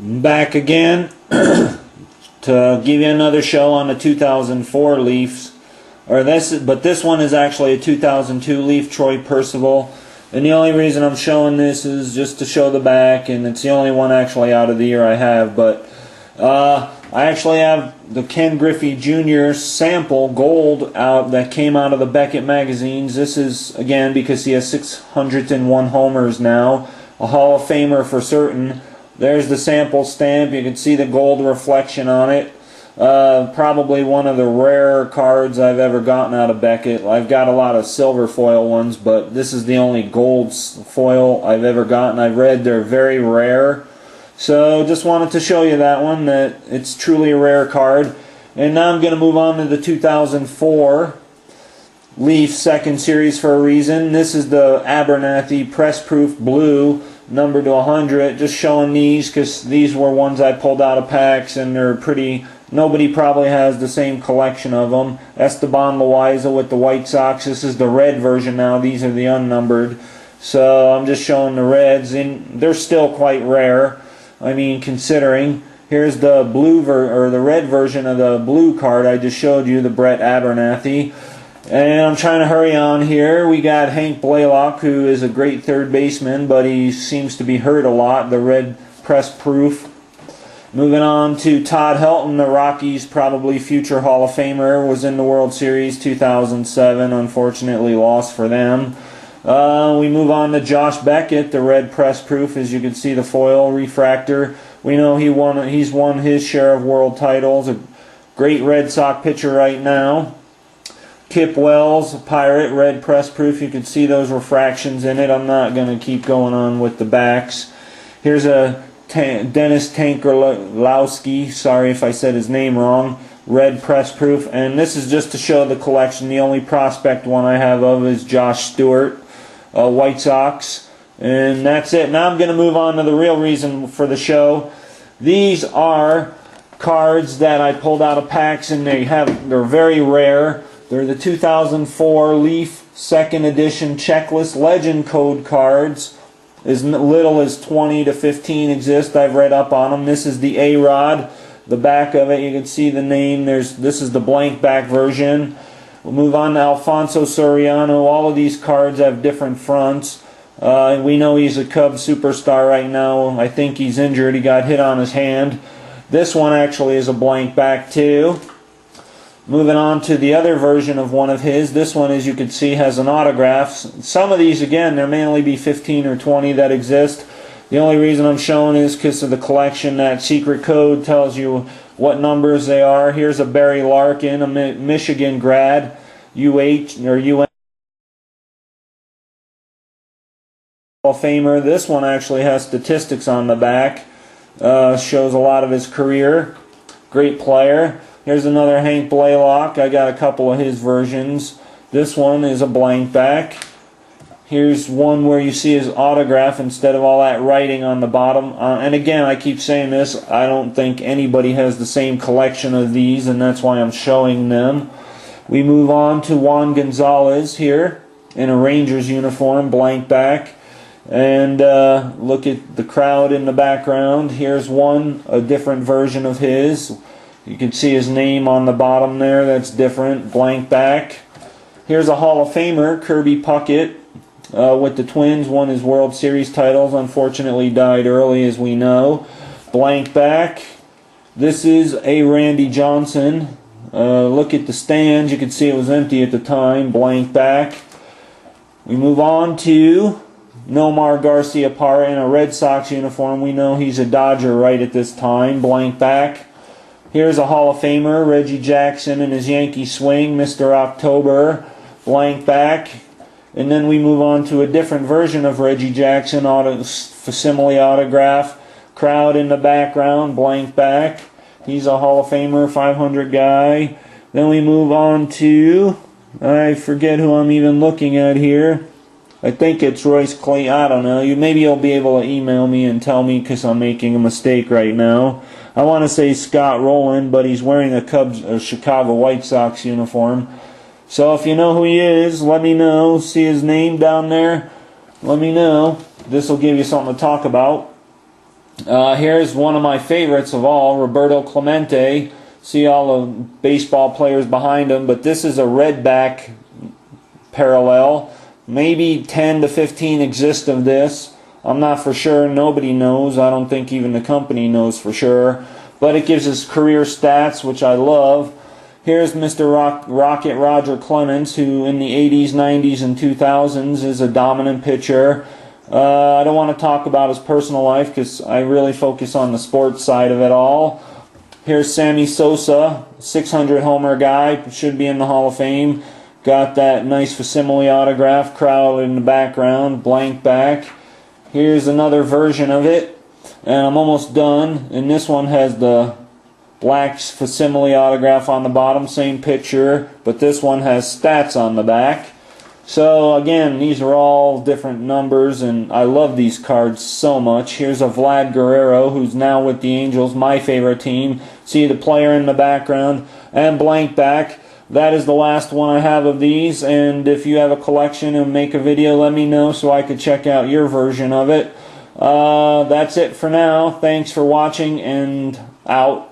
Back again to give you another show on the 2004 Leafs. But this one is actually a 2002 Leaf, Troy Percival. And the only reason I'm showing this is just to show the back, and it's the only one actually out of the year I have. But I actually have the Ken Griffey Jr. sample gold out that came out of the Beckett magazines. This is, again, because he has 601 homers now, a Hall of Famer for certain. There's the sample stamp. You can see the gold reflection on it. Probably one of the rarer cards I've ever gotten out of Beckett. I've got a lot of silver foil ones, but this is the only gold foil I've ever gotten. I've read they're very rare. So just wanted to show you that one, that it's truly a rare card. And now I'm going to move on to the 2004 Leaf second series for a reason. This is the Abernathy Press Proof Blue, numbered to 100. Just showing these because these were ones I pulled out of packs, and they're pretty. Nobody probably has the same collection of them. Esteban Loaiza with the White Sox. This is the red version now. These are the unnumbered. So I'm just showing the reds, and they're still quite rare. I mean, considering. Here's the the red version of the blue card I just showed you, the Brett Abernathy. And I'm trying to hurry on here. We got Hank Blaylock, who is a great third baseman, but he seems to be hurt a lot. The red press proof. Moving on to Todd Helton, the Rockies' probably future Hall of Famer, was in the World Series 2007. Unfortunately, lost for them. We move on to Josh Beckett, the red press proof. As you can see, the foil refractor. We know he's won his share of world titles. A great Red Sox pitcher right now. Kip Wells, Pirate, red press proof. You can see those refractions in it. I'm not going to keep going on with the backs. Here's a Dennis Tankerlowski, sorry if I said his name wrong, red press proof. And this is just to show the collection. The only prospect one I have of is Josh Stewart, White Sox. And that's it. Now I'm going to move on to the real reason for the show. These are cards that I pulled out of packs, and they're very rare. They're the 2004 Leaf second edition checklist legend code cards. As little as 20 to 15 exist. I've read up on them. This is the A-Rod. The back of it, you can see the name. This is the blank back version. We'll move on to Alfonso Soriano. All of these cards have different fronts. We know he's a Cubs superstar right now. I think he's injured. He got hit on his hand. This one actually is a blank back too. Moving on to the other version of one of his. This one, as you can see, has an autograph. Some of these, again, there may only be 15 or 20 that exist. The only reason I'm showing is because of the collection. That secret code tells you what numbers they are. Here's a Barry Larkin, a Michigan grad, UH or UN Hall of Famer. This one actually has statistics on the back. Shows a lot of his career. Great player. Here's another Hank Blaylock. I got a couple of his versions. This one is a blank back. Here's one where you see his autograph instead of all that writing on the bottom. And again, I keep saying this, I don't think anybody has the same collection of these, and that's why I'm showing them. We move on to Juan Gonzalez here in a Rangers uniform, blank back. And look at the crowd in the background. Here's a different version of his. You can see his name on the bottom there. That's different. Blank back. Here's a Hall of Famer, Kirby Puckett, with the Twins. Won his World Series titles. Unfortunately died early, as we know. Blank back. This is a Randy Johnson. Look at the stands. You can see it was empty at the time. Blank back. We move on to Nomar Garciaparra in a Red Sox uniform. We know he's a Dodger right at this time. Blank back. Here's a Hall of Famer, Reggie Jackson in his Yankee swing, Mr. October, blank back. And then we move on to a different version of Reggie Jackson, facsimile autograph, crowd in the background, blank back. He's a Hall of Famer, 500 guy. Then we move on to, I forget who I'm even looking at here. I think it's Royce Clay. I don't know. Maybe you'll be able to email me and tell me because I'm making a mistake right now. I want to say Scott Rowland, but he's wearing a Chicago White Sox uniform. So if you know who he is, let me know. See his name down there? Let me know. This will give you something to talk about. Here's one of my favorites of all, Roberto Clemente. See all the baseball players behind him, but this is a redback parallel. Maybe 10 to 15 exist of this. I'm not for sure. Nobody knows. I don't think even the company knows for sure. But it gives us career stats, which I love. Here's Mr. Rocket Roger Clemens, who in the 80s, 90s, and 2000s is a dominant pitcher. I don't want to talk about his personal life because I really focus on the sports side of it all. Here's Sammy Sosa, 600 homer guy, should be in the Hall of Fame. Got that nice facsimile autograph, crowd in the background, blank back. Here's another version of it, and I'm almost done. And this one has the black facsimile autograph on the bottom, same picture, but this one has stats on the back. So again, these are all different numbers, and I love these cards so much. Here's a Vlad Guerrero, who's now with the Angels, my favorite team. See the player in the background, and blank back. That is the last one I have of these, and if you have a collection and make a video, let me know so I could check out your version of it. That's it for now. Thanks for watching, and out.